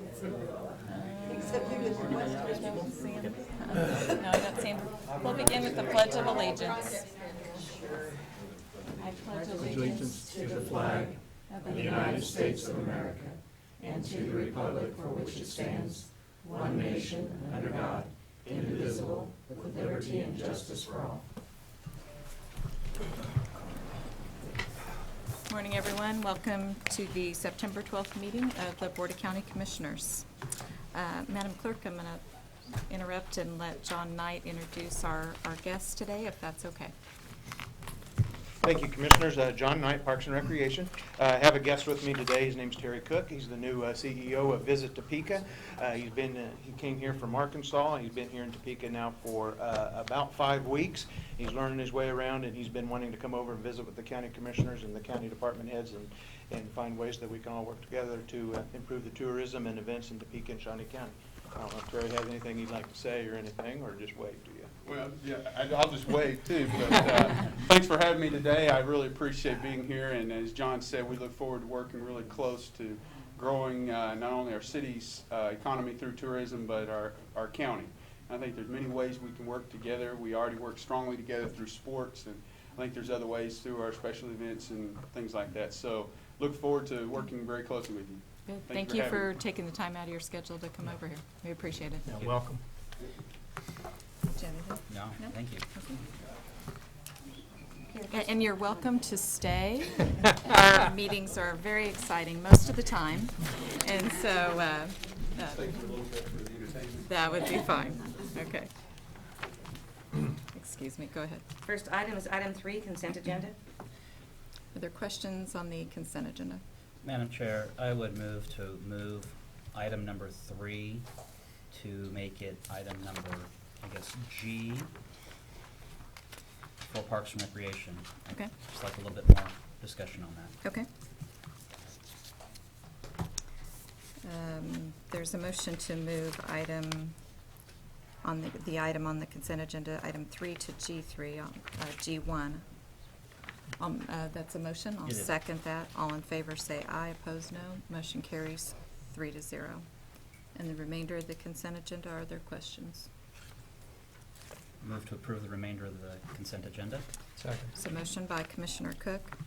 Except you didn't. No, I don't see him. We'll begin with the Pledge of Allegiance. I pledge allegiance to the flag of the United States of America and to the republic for which it stands, one nation, under God, indivisible, with liberty and justice for all. Morning, everyone. Welcome to the September 12th meeting of the Board of County Commissioners. Madam Clerk, I'm going to interrupt and let John Knight introduce our guests today, if that's okay. Thank you, Commissioners. John Knight, Parks and Recreation. I have a guest with me today. His name's Terry Cook. He's the new CEO of Visit Topeka. He came here from Arkansas. He's been here in Topeka now for about 5 weeks. He's learning his way around, and he's been wanting to come over and visit with the county commissioners and the county department heads and find ways that we can all work together to improve the tourism and events in Topeka and Shawnee County. I don't know if Terry has anything he'd like to say or anything, or just wave to you. Well, yeah, I'll just wave too, but thanks for having me today. I really appreciate being here, and as John said, we look forward to working really close to growing not only our city's economy through tourism, but our county. I think there's many ways we can work together. We already work strongly together through sports, and I think there's other ways through our special events and things like that. So look forward to working very closely with you. Good. Thank you for taking the time out of your schedule to come over here. We appreciate it. Yeah, welcome. Do you have anything? No, thank you. Okay. And you're welcome to stay. Our meetings are very exciting most of the time, and so that would be fine. Okay. Excuse me, go ahead. First item is item 3, consent agenda. Are there questions on the consent agenda? Madam Chair, I would move item number 3 to make it item number, I guess, G for Parks and Recreation. Okay. Just like a little bit more discussion on that. Okay. There's a motion to move item on the item on the consent agenda, item 3 to G3, G1. That's a motion. I'll It is. second that. All in favor say aye. Opposed, no. Motion carries 3-0. And the remainder of the consent agenda, are there questions? Move to approve the remainder of the consent agenda. Second. So motion by Commissioner Cook,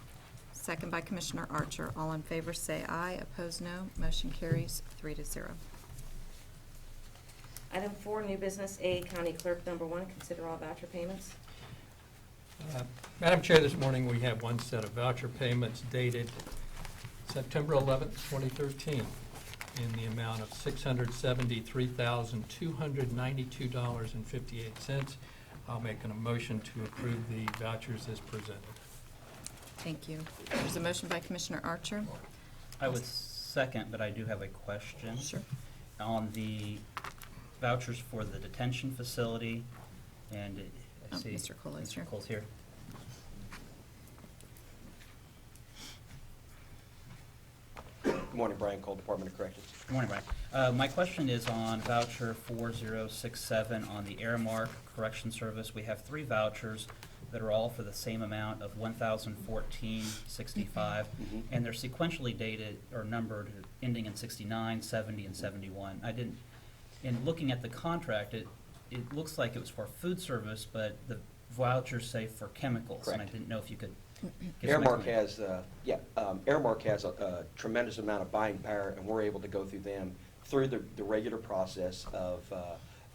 second by Commissioner Archer. All in favor say aye. Opposed, no. Motion carries 3-0. Item 4, new business, A, County Clerk number 1, consider all voucher payments. Madam Chair, this morning we have one set of voucher payments dated September 11th, 2013, in the amount of $673,292.58. I'll make a motion to approve the vouchers as presented. Thank you. There's a motion by Commissioner Archer. I would second, but I do have a question. Sure. On the vouchers for the detention facility, and I see Mr. Cole is here. Mr. Cole's here. Good morning, Brian Cole, Department of Corrections. Good morning, Brian. My question is on voucher 4067 on the Airmark Correction Service. We have 3 vouchers that are all for the same amount of $1,014.65, and they're sequentially dated or numbered, ending in 69, 70, and 71. In looking at the contract, it looks like it was for food service, but the vouchers say for chemicals. Correct. And I didn't know if you could give some Airmark explanation. Airmark has a tremendous amount of buying power, and we're able to go through them through the regular process of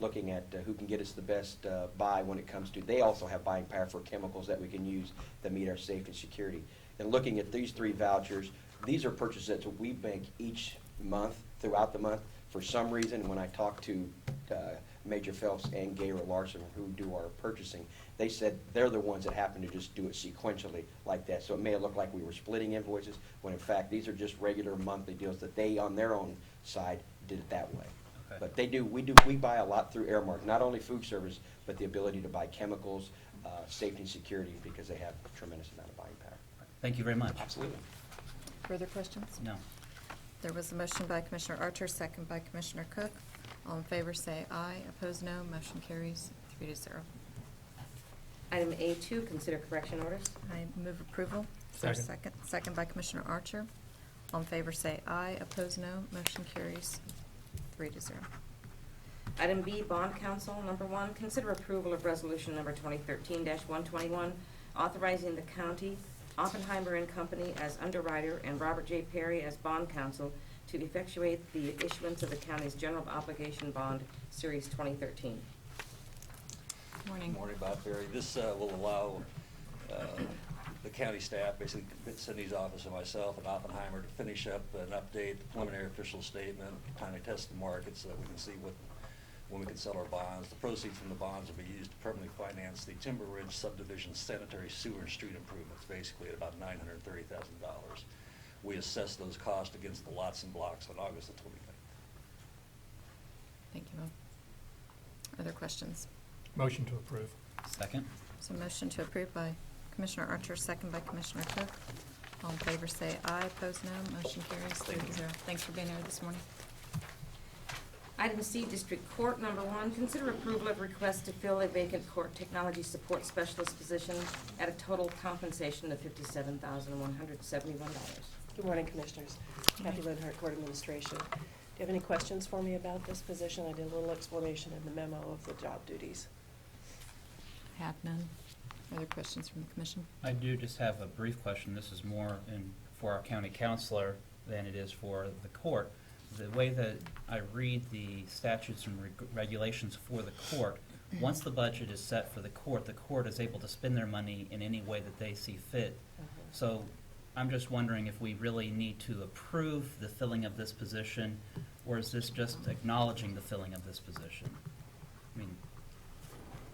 looking at who can get us the best buy when it comes to. They also have buying power for chemicals that we can use that meet our safety and security. And looking at these 3 vouchers, these are purchases that we make each month, throughout the month. For some reason, when I talked to Major Phelps and Gabriel Larson, who do our purchasing, they said they're the ones that happen to just do it sequentially like that. So it may have looked like we were splitting invoices, when in fact these are just regular monthly deals that they, on their own side, did it that way. Okay. But we buy a lot through Airmark, not only food service, but the ability to buy chemicals, safety and security, because they have a tremendous amount of buying power. Thank you very much. Absolutely. Further questions? No. There was a motion by Commissioner Archer, second by Commissioner Cook. All in favor say aye. Opposed, no. Motion carries 3-0. Item A2, consider correction orders. I move approval. Is there a Second. second? Second by Commissioner Archer. All in favor say aye. Opposed, no. Motion carries 3-0. Item B, Bond Council, number 1, consider approval of resolution number 2013-121, authorizing the county, Oppenheimer and Company as underwriter, and Robert J. Perry as bond counsel to effectuate the issuance of the county's general obligation bond, Series 2013. Morning. Morning, Bob Ferry. This will allow the county staff, basically Cindy's office and myself and Oppenheimer, to finish up and update the preliminary official statement, timely test the market so that we can see when we can sell our bonds. The proceeds from the bonds will be used to permanently finance the Timber Ridge subdivision sanitary sewer and street improvements, basically at about $930,000. We assess those costs against the lots and blocks on August the 29th. Thank you, Bob. Other questions? Motion to approve. Second? So motion to approve by Commissioner Archer, second by Commissioner Cook. All in favor say aye, opposed no. Motion carries 3-0. Thanks for being here this morning. Item C, District Court, number 1, consider approval of request to fill a vacant court technology support specialist position at a total compensation of $57,171. Good morning, Commissioners. Kathy Linhart, Court Administration. Do you have any questions for me about this position? I did a little explanation in the memo of the job duties. Have none. Other questions from the commission? I do just have a brief question. This is more for our county counselor than it is for the court. The way that I read the statutes and regulations for the court, once the budget is set for the court is able to spend their money in any way that they see fit. So I'm just wondering if we really need to approve the filling of this position, or is this just acknowledging the filling of this position? I mean,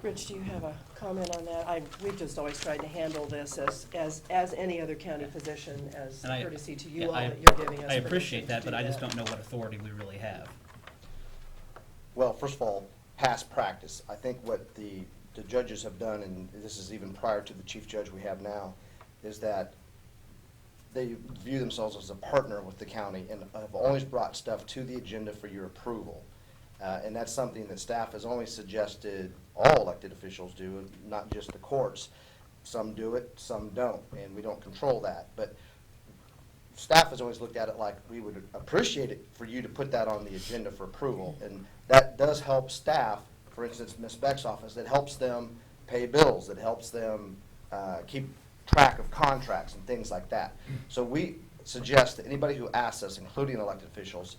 Rich, do you have a comment on that? We've just always tried to handle this as any other county position, as and courtesy to yeah, you all that you're giving us. I appreciate permission that, to but do I just that. don't know what authority we really have. Well, first of all, past practice. I think what the judges have done, and this is even prior to the chief judge we have now, is that they view themselves as a partner with the county and have always brought stuff to the agenda for your approval. And that's something that staff has only suggested all elected officials do, not just the courts. Some do it, some don't, and we don't control that. But staff has always looked at it like we would appreciate it for you to put that on the agenda for approval. And that does help staff, for instance, Ms. Beck's office, that helps them pay bills, that helps them keep track of contracts and things like that. So we suggest that anybody who asks us, including elected officials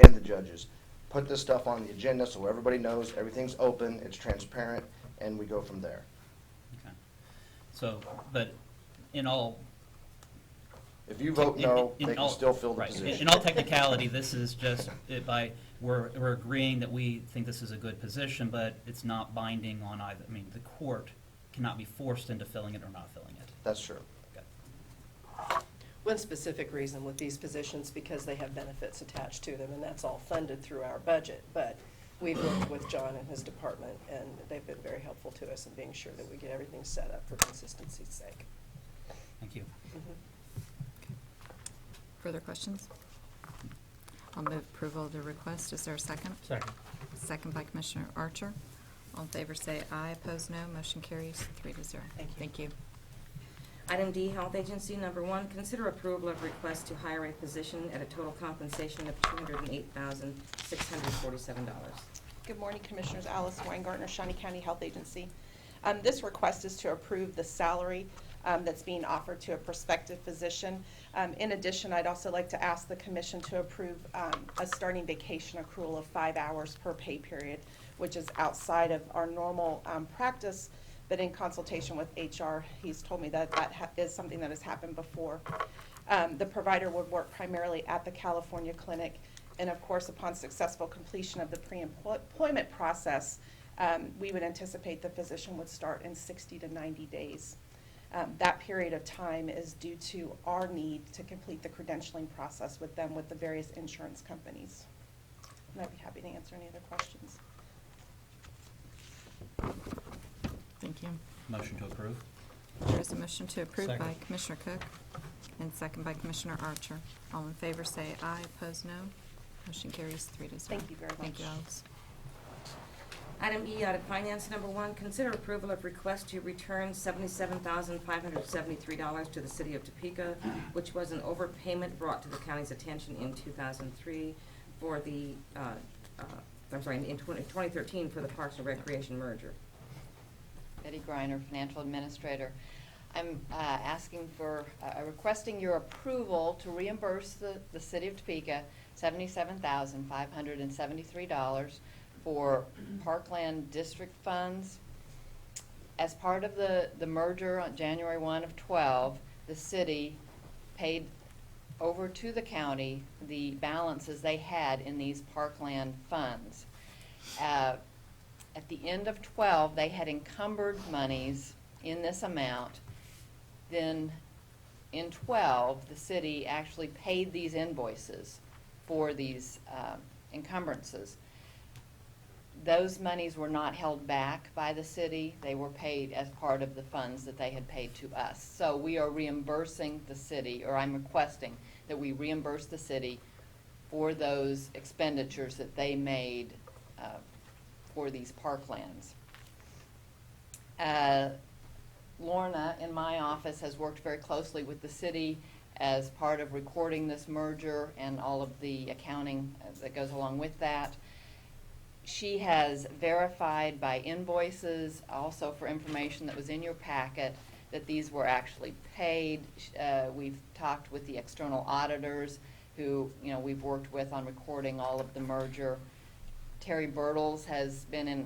and the judges, put this stuff on the agenda so everybody knows everything's open, it's transparent, and we go from there. Okay. So, but in all If you vote no, they can still fill the right. position. In all technicality, this is just we're agreeing that we think this is a good position, but it's not binding on either. I mean, the court cannot be forced into filling it or not filling it. That's true. Okay. One specific reason with these positions, because they have benefits attached to them, and that's all funded through our budget. But we've worked with John and his department, and they've been very helpful to us in being sure that we get everything set up for consistency's sake. Thank you. Further questions? I'll move approval of the request. Is there a second? Second. Second by Commissioner Archer. All in favor say aye, opposed no. Motion carries 3-0. Thank you. Thank you. Item D, Health Agency, number 1, consider approval of request to hire a position at a total compensation of $208,647. Good morning, Commissioners. Alice Weingartner, Shawnee County Health Agency. This request is to approve the salary that's being offered to a prospective physician. In addition, I'd also like to ask the Commission to approve a starting vacation accrual of 5 hours per pay period, which is outside of our normal practice, but in consultation with HR, he's told me that is something that has happened before. The provider would work primarily at the California clinic, and of course, upon successful completion of the pre-employment process, we would anticipate the physician would start in 60 to 90 days. That period of time is due to our need to complete the credentialing process with them, with the various insurance companies. And I'd be happy to answer any other questions. Thank you. Motion to approve. There is a motion to approve by Second. Commissioner Cook and second by Commissioner Archer. All in favor say aye, opposed no. Motion carries 3-0. Thank you very Thank you, much. Alex. Item E, Audit Finance, number 1, consider approval of request to return $77,573 to the city of Topeka, which was an overpayment brought to the county's attention in 2003 for the in 2013 for the Parks and Recreation merger. Betty Griner, Financial Administrator. I'm requesting your approval to reimburse the City of Topeka $77,573 for Parkland District funds. As part of the merger on January 1 of 12, the city paid over to the county the balances they had in these Parkland funds. At the end of 12, they had encumbered monies in this amount. Then in 12, the city actually paid these invoices for these encumbrances. Those monies were not held back by the city. They were paid as part of the funds that they had paid to us. So we are reimbursing the city, or I'm requesting that we reimburse the city for those expenditures that they made for these parklands. Lorna in my office has worked very closely with the city as part of recording this merger and all of the accounting that goes along with that. She has verified by invoices, also for information that was in your packet, that these were actually paid. We've talked with the external auditors who, we've worked with on recording all of the merger. Terry Bertles has been in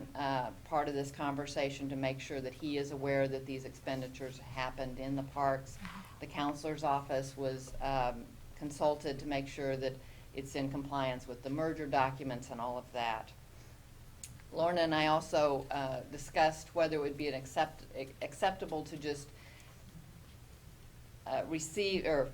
part of this conversation to make sure that he is aware that these expenditures happened in the parks. The counselor's office was consulted to make sure that it's in compliance with the merger documents and all of that. Lorna and I also discussed whether it would be acceptable to just receive or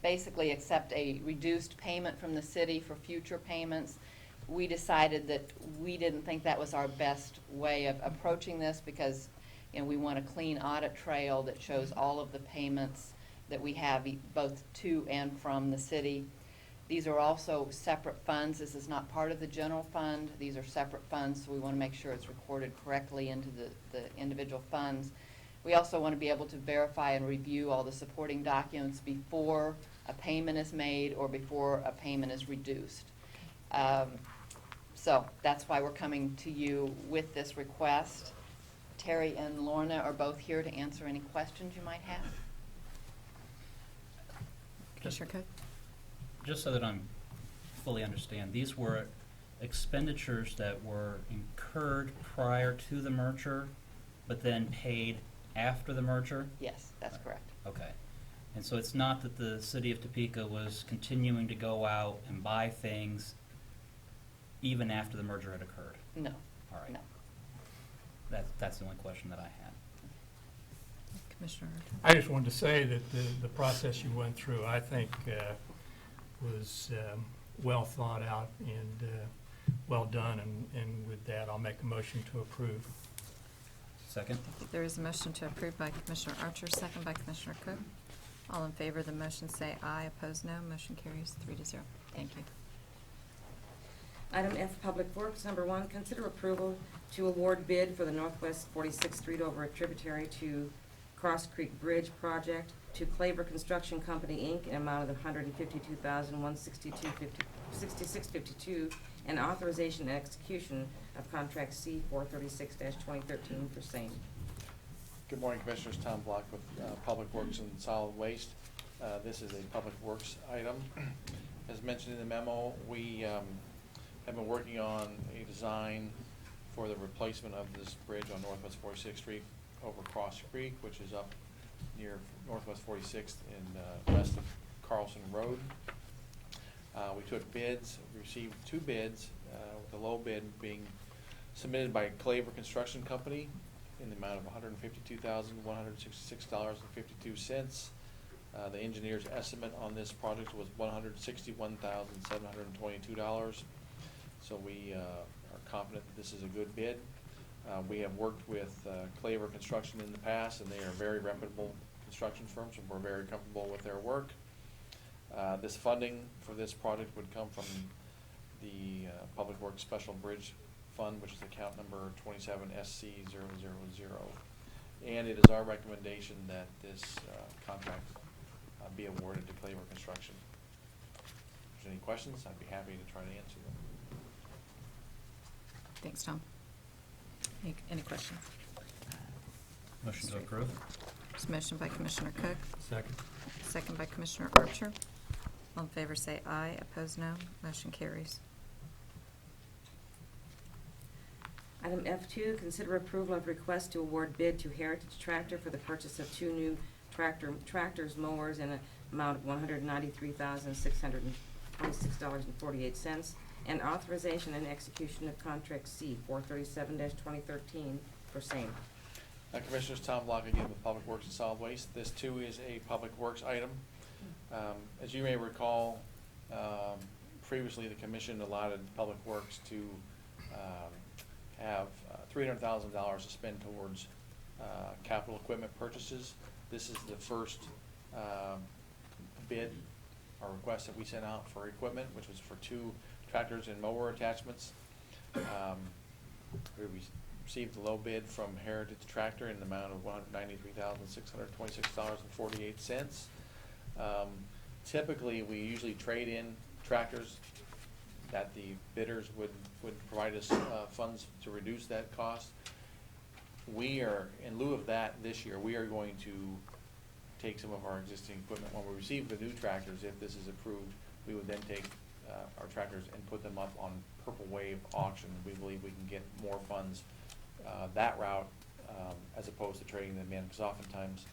basically accept a reduced payment from the city for future payments. We decided that we didn't think that was our best way of approaching this because we want a clean audit trail that shows all of the payments that we have both to and from the city. These are also separate funds. This is not part of the general fund. These are separate funds, so we want to make sure it's recorded correctly into the individual funds. We also want to be able to verify and review all the supporting documents before a payment is made or before a payment is reduced. So that's why we're coming to you with this request. Terry and Lorna are both here to answer any questions you might have. Commissioner Cook? Just so that I'm fully understand, these were expenditures that were incurred prior to the merger, but then paid after the merger? Yes, that's correct. Okay. And so it's not that the city of Topeka was continuing to go out and buy things even after the merger had occurred? No. All right. No. That's the only question that I had. Commissioner? I just wanted to say that the process you went through, I think, was well thought out and well done, and with that, I'll make a motion to approve. Second? There is a motion to approve by Commissioner Archer, second by Commissioner Cook. All in favor of the motion say aye, opposed no. Motion carries 3-0. Thank you. Item F, Public Works, number 1, consider approval to award bid for the Northwest 46th Street over a tributary to Cross Creek Bridge project to Claver Construction Company, Inc., in amount of $152,166.52, and authorization and execution of contract C 436-2013 for same. Good morning, Commissioners. Tom Block with Public Works and Solid Waste. This is a Public Works item. As mentioned in the memo, we have been working on a design for the replacement of this bridge on Northwest 46th Street over Cross Creek, which is up near Northwest 46th and west of Carlson Road. We took bids, received 2 bids, with the low bid being submitted by Claver Construction Company in the amount of $152,166.52. The engineer's estimate on this project was $161,722. So we are confident that this is a good bid. We have worked with Claver Construction in the past, and they are very reputable construction firms, and we're very comfortable with their work. This funding for this project would come from the Public Works Special Bridge Fund, which is account number 27SC000. And it is our recommendation that this contract be awarded to Claver Construction. If there's any questions, I'd be happy to try to answer them. Thanks, Tom. Any questions? Motion to approve? There's a motion by Commissioner Cook, Second. second by Commissioner Archer. All in favor say aye, opposed no. Motion carries. Item F2, consider approval of request to award bid to Heritage Tractor for the purchase of 2 new tractors mowers in an amount of $193,626.48, and authorization and execution of contract C 437-2013 for same. Commissioners, Tom Block again with Public Works and Solid Waste. This too is a Public Works item. As you may recall, previously the commission allotted Public Works to have $300,000 to spend towards capital equipment purchases. This is the first bid or request that we sent out for equipment, which was for 2 tractors and mower attachments. We received the low bid from Heritage Tractor in the amount of $193,626.48. Typically, we usually trade in tractors that the bidders would provide us funds to reduce that cost. We are, in lieu of that this year, we are going to take some of our existing equipment. When we receive the new tractors, if this is approved, we would then take our tractors and put them up on Purple Wave auction. We believe we can get more funds that route as opposed to trading them in, because oftentimes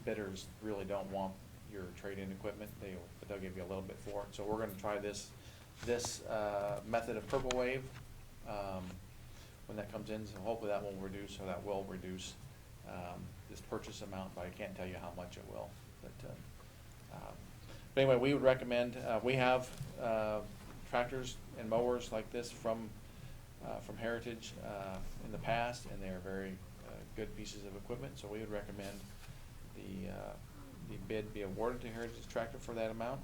bidders really don't want your trade-in equipment, but they'll give you a little bit for it. So we're gonna try this method of Purple Wave when that comes in, so hopefully that will reduce this purchase amount, but I can't tell you how much it will. But anyway, we would recommend, we have tractors and mowers like this from Heritage in the past, and they are very good pieces of equipment, so we would recommend the bid be awarded to Heritage Tractor for that amount,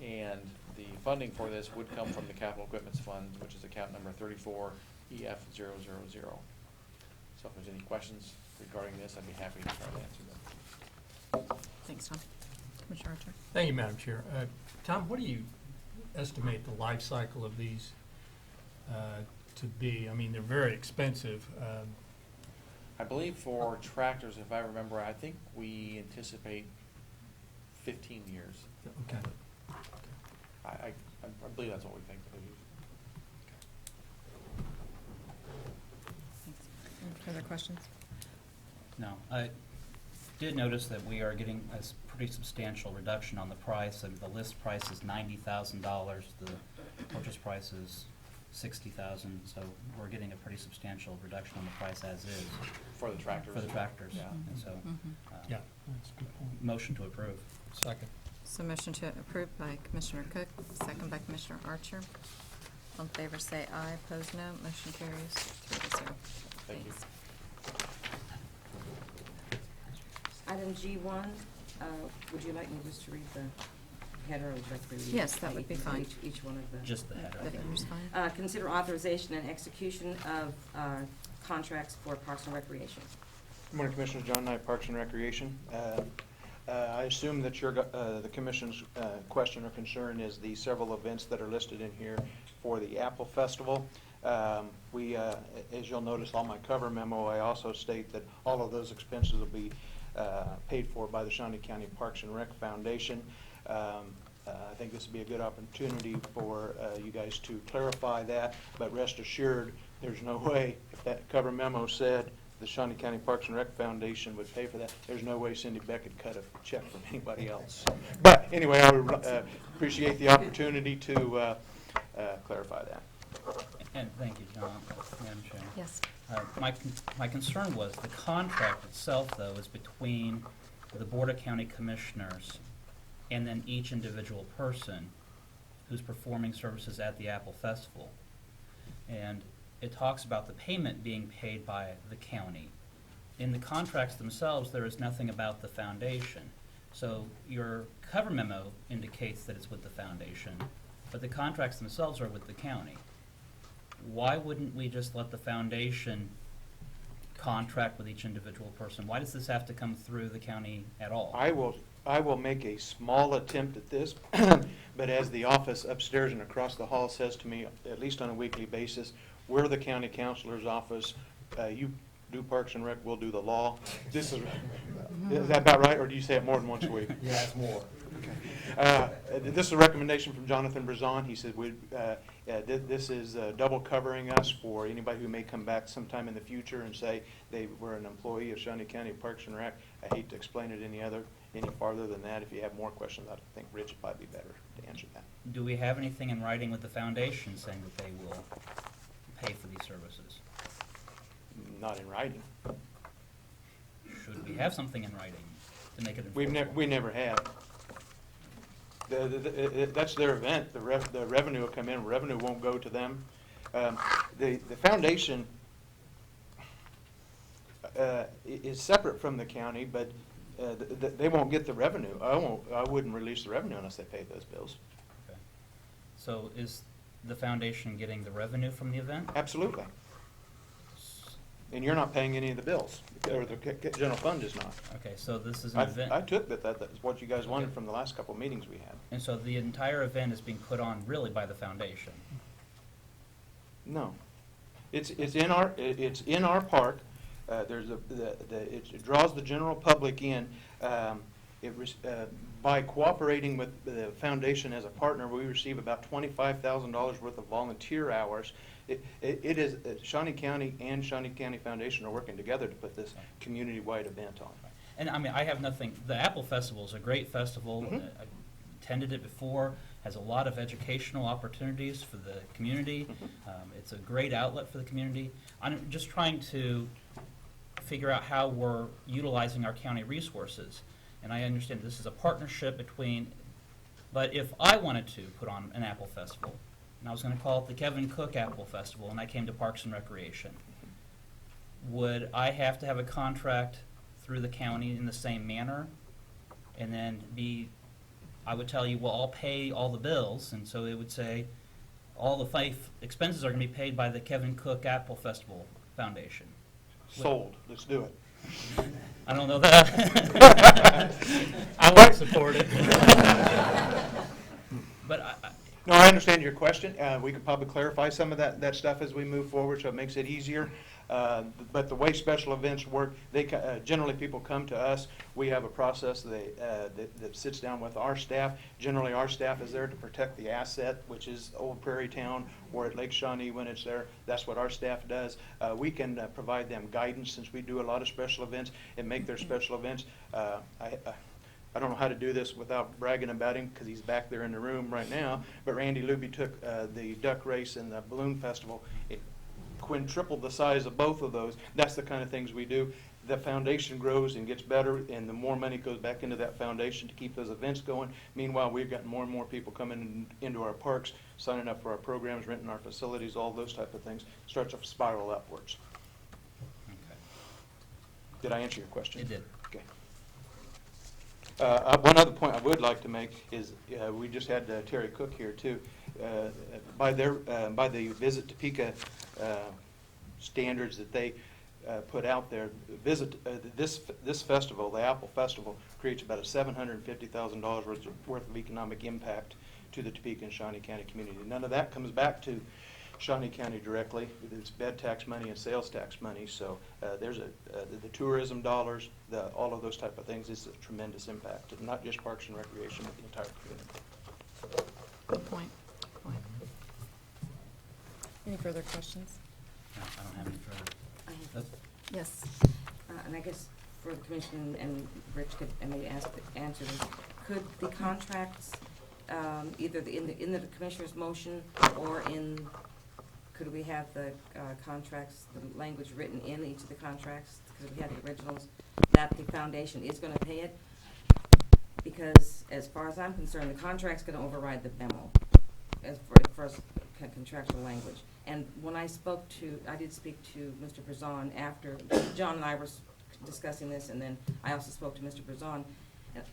and the funding for this would come from the Capital Equipments Fund, which is account number 34EF000. So if there's any questions regarding this, I'd be happy to try to answer them. Thanks, Tom. Commissioner Archer. Thank you, Madam Chair. Tom, what do you estimate the life cycle of these to be? I mean, they're very expensive. I believe for tractors, if I remember, I think we anticipate 15 years. Okay. I believe that's what we think. Thanks. Any further questions? No. I did notice that we are getting a pretty substantial reduction on the price. I mean, the list price is $90,000. The purchase price is $60,000. So we're getting a pretty substantial reduction on the price as is. For the tractors? For the tractors. Yeah. And so, Yeah, that's a good point. motion to approve. Second. So motion to approve by Commissioner Cook, second by Commissioner Archer. All in favor say aye, opposed no. Motion carries 3-0. Thank you. Thanks. Item G1, would you like me just to read the header, or would you like to read? Yes, that would be fine. Each one of the. Just the header. The header's fine. Consider authorization and execution of contracts for Parks and Recreation. Good morning, Commissioners. John Knight, Parks and Recreation. I assume that the Commission's question or concern is the several events that are listed in here for the Apple Festival. As you'll notice on my cover memo, I also state that all of those expenses will be paid for by the Shawnee County Parks and Rec Foundation. I think this would be a good opportunity for you guys to clarify that, but rest assured, there's no way, if that cover memo said the Shawnee County Parks and Rec Foundation would pay for that, there's no way Cindy Beck could cut a check from anybody else. But anyway, I would appreciate the opportunity to clarify that. And thank you, John, Madam Chair. Yes. My concern was the contract itself, though, is between the Board of County Commissioners and then each individual person who's performing services at the Apple Festival. And it talks about the payment being paid by the county. In the contracts themselves, there is nothing about the foundation. So your cover memo indicates that it's with the foundation, but the contracts themselves are with the county. Why wouldn't we just let the foundation contract with each individual person? Why does this have to come through the county at all? I will make a small attempt at this. But as the office upstairs and across the hall says to me, at least on a weekly basis, we're the county councilor's office. You do Parks and Rec, we'll do the law. Is that about right, or do you say it more than once a week? Yeah, it's more. This is a recommendation from Jonathan Brazon. He said, this is double covering us for anybody who may come back sometime in the future and say they were an employee of Shawnee County Parks and Rec. I hate to explain it any farther than that. If you have more questions, I think Rich would probably be better to answer that. Do we have anything in writing with the foundation saying that they will pay for these services? Not in writing. Should we have something in writing to make it We enforceable? never have. That's their event. The revenue will come in. Revenue won't go to them. The foundation is separate from the county, but they won't get the revenue. I wouldn't release the revenue unless they pay those bills. Okay. So is the foundation getting the revenue from the event? Absolutely. And you're not paying any of the bills, or the general fund is not. Okay, so this is an event. I took that's what you guys wanted from the last couple of meetings we had. And so the entire event is being put on really by the foundation? No. It's in our park. It draws the general public in. By cooperating with the foundation as a partner, we receive about $25,000 worth of volunteer hours. It is Shawnee County and Shawnee County Foundation are working together to put this community-wide event on. And I mean, I have nothing, the Apple Festival is a great festival. Mhm. I attended it before, has a lot of educational opportunities for the community. It's a great outlet for the community. I'm just trying to figure out how we're utilizing our county resources. And I understand this is a partnership between, but if I wanted to put on an Apple Festival, and I was going to call it the Kevin Cook Apple Festival, and I came to Parks and Recreation, would I have to have a contract through the county in the same manner? And then I would tell you, well, I'll pay all the bills, and so it would say all the expenses are going to be paid by the Kevin Cook Apple Festival Foundation. Sold. Let's do it. I don't know that. I would support it. But No, I understand your question. We could probably clarify some of that stuff as we move forward, so it makes it easier. But the way special events work, generally people come to us. We have a process that sits down with our staff. Generally, our staff is there to protect the asset, which is Old Prairie Town or at Lake Shawnee when it's there. That's what our staff does. We can provide them guidance since we do a lot of special events and make their special events. I don't know how to do this without bragging about him because he's back there in the room right now, but Randy Luby took the duck race and the balloon festival. It quintupled the size of both of those. That's the kind of things we do. The foundation grows and gets better, and the more money goes back into that foundation to keep those events going. Meanwhile, we've got more and more people coming into our parks, signing up for our programs, renting our facilities, all those type of things. Starts to spiral upwards. okay. Did I answer your question? It did. Okay. One other point I would like to make is we just had Terry Cook here too. By the Visit Topeka standards that they put out there, this festival, the Apple Festival, creates about a $750,000 worth of economic impact to the Topeka and Shawnee County community. None of that comes back to Shawnee County directly. It's bed tax money and sales tax money. So there's the tourism dollars, all of those type of things. It's a tremendous impact, and not just Parks and Recreation, but the entire community. Good point. Good point. Any further questions? No, I don't have any further. I have- That's- Yes. And I guess for the commission, and Rich could maybe answer this, could the contracts, either in the commissioner's motion or could we have the contracts, the language written in each of the contracts, because we had the originals, that the foundation is gonna pay it? Because as far as I'm concerned, the contract's gonna override the memo as far as contractual language. And when I did speak to Mr. Brazon after, John and I were discussing this, and then I also spoke to Mr. Brazon. And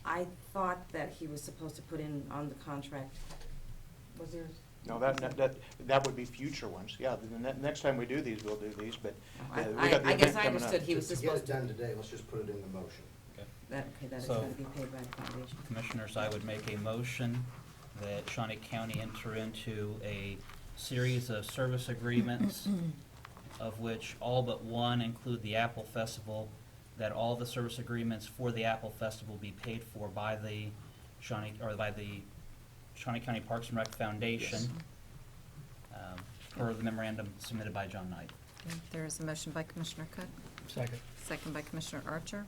I thought that he was supposed to put in on the contract, was there? No, that would be future ones. Yeah, the next time we do these, we'll do these, but we got the I guess event I coming up. understood he was To supposed get to. it done today, let's just put it in the motion. Okay. That is So- gonna be paid by the foundation. Commissioners, I would make a motion that Shawnee County enter into a series of service agreements, of which all but one include the Apple Festival, that all the service agreements for the Apple Festival be paid for by the Shawnee County Parks and Rec Foundation, per the memorandum submitted by John Knight. There is a motion by Commissioner Cook, Second. second by Commissioner Archer.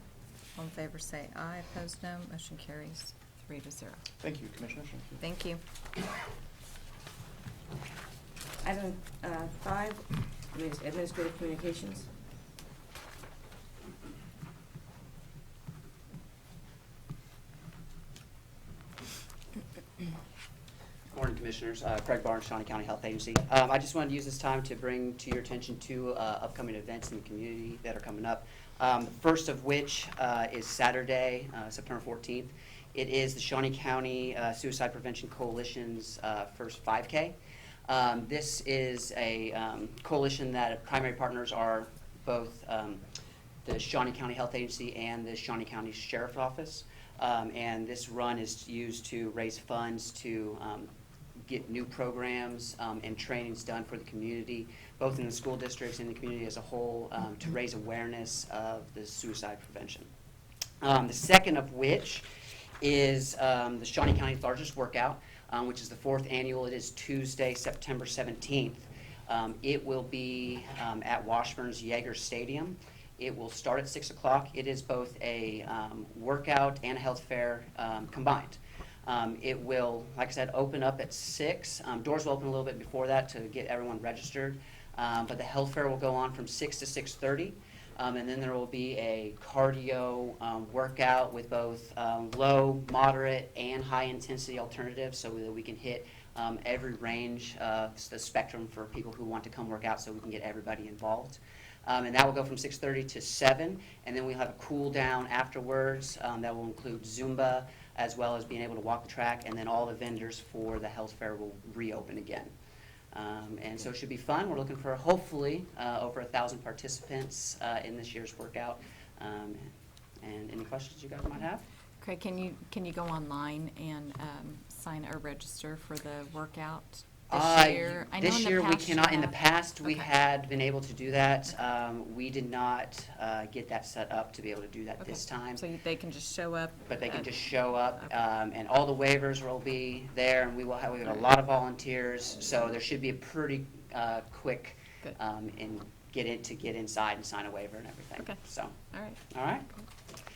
All in favor say aye, opposed no. Motion carries 3-0. Thank you, Commissioners. Thank you. Item 5, administrative communications. Good morning, Commissioners. Craig Barnes, Shawnee County Health Agency. I just wanted to use this time to bring to your attention two upcoming events in the community that are coming up. The first of which is Saturday, September 14th. It is the Shawnee County Suicide Prevention Coalition's first 5K. This is a coalition that primary partners are both the Shawnee County Health Agency and the Shawnee County Sheriff's Office. And this run is used to raise funds to get new programs and trainings done for the community, both in the school districts and the community as a whole, to raise awareness of the suicide prevention. The second of which is the Shawnee County's largest workout, which is the 4th annual. It is Tuesday, September 17th. It will be at Washburn's Yeager Stadium. It will start at 6 o'clock. It is both a workout and a health fair combined. It will, like I said, open up at 6. Doors will open a little bit before that to get everyone registered. But the health fair will go on from 6 to 6:30. And then there will be a cardio workout with both low, moderate, and high intensity alternatives so that we can hit every range of the spectrum for people who want to come work out so we can get everybody involved. And that will go from 6:30 to 7, and then we'll have a cool down afterwards that will include Zumba, as well as being able to walk the track, and then all the vendors for the health fair will reopen again. And so it should be fun. We're looking for hopefully over 1,000 participants in this year's workout. And any questions you guys might have? Craig, can you go online and sign or register for the workout this year? I know This in the year we past you cannot. In the have. past, we Okay. had been able to do that. We did not get that set up to be able to do that Okay. this time. So they can just show up? But they can at- just show up, Okay. and all the waivers will be there, and we have a lot of volunteers, so there should be a pretty quick Good. and get inside and sign a waiver and everything. Okay. So, All right. all right.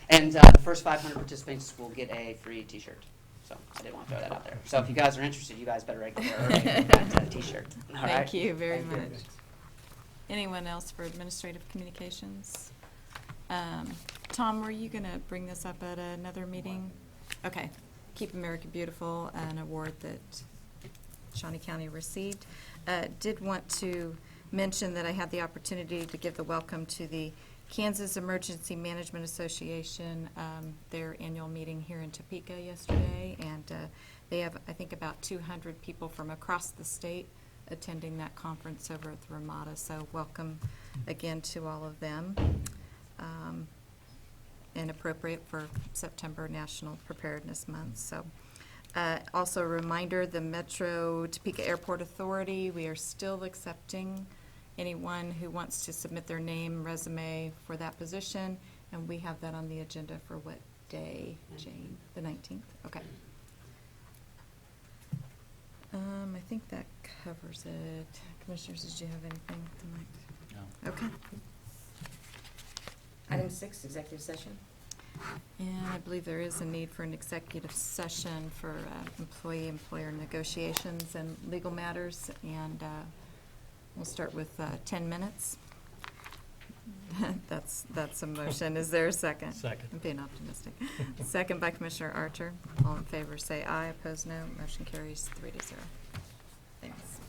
And the first 500 participants will get a free T-shirt. So I did want to throw that out there. So if you guys are interested, you guys better get there early and get that T-shirt. All right? Thank you very Thank you. much. Anyone else for administrative communications? Tom, were you going to bring this up at another meeting? Okay. Keep America Beautiful, an award that Shawnee County received. Did want to mention that I had the opportunity to give the welcome to the Kansas Emergency Management Association, their annual meeting here in Topeka yesterday, and they have, I think, about 200 people from across the state attending that conference over at the Ramada, so welcome again to all of them. And appropriate for September National Preparedness Month. So, also a reminder, the Metro Topeka Airport Authority, we are still accepting anyone who wants to submit their name, resume for that position, and we have that on the agenda for what day, Jane? The 19th? Okay. I think that covers it. Commissioners, did you have anything tonight? No. Okay. Item 6, executive session. And I believe there is a need for an executive session for employee-employer negotiations and legal matters, and we'll start with 10 minutes. That's a motion. Is there a second? Second. I'm being optimistic. Second by Commissioner Archer. All in favor say aye, opposed no. Motion carries 3-0. Thanks.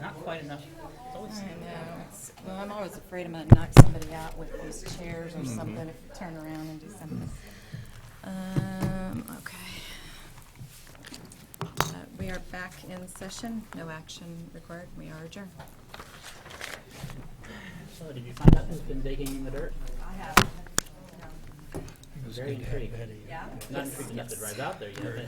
Not quite enough. It's always- I know. Well, I'm always afraid I'm gonna knock somebody out with these chairs or something if you turn around and do something. Okay. We are back in session. No action required. We are adjourned. So did you find out who's been digging in the dirt? I have. It was Very good to have intrigued. Betty. Yeah? Not intrigued enough to drive out there yet, but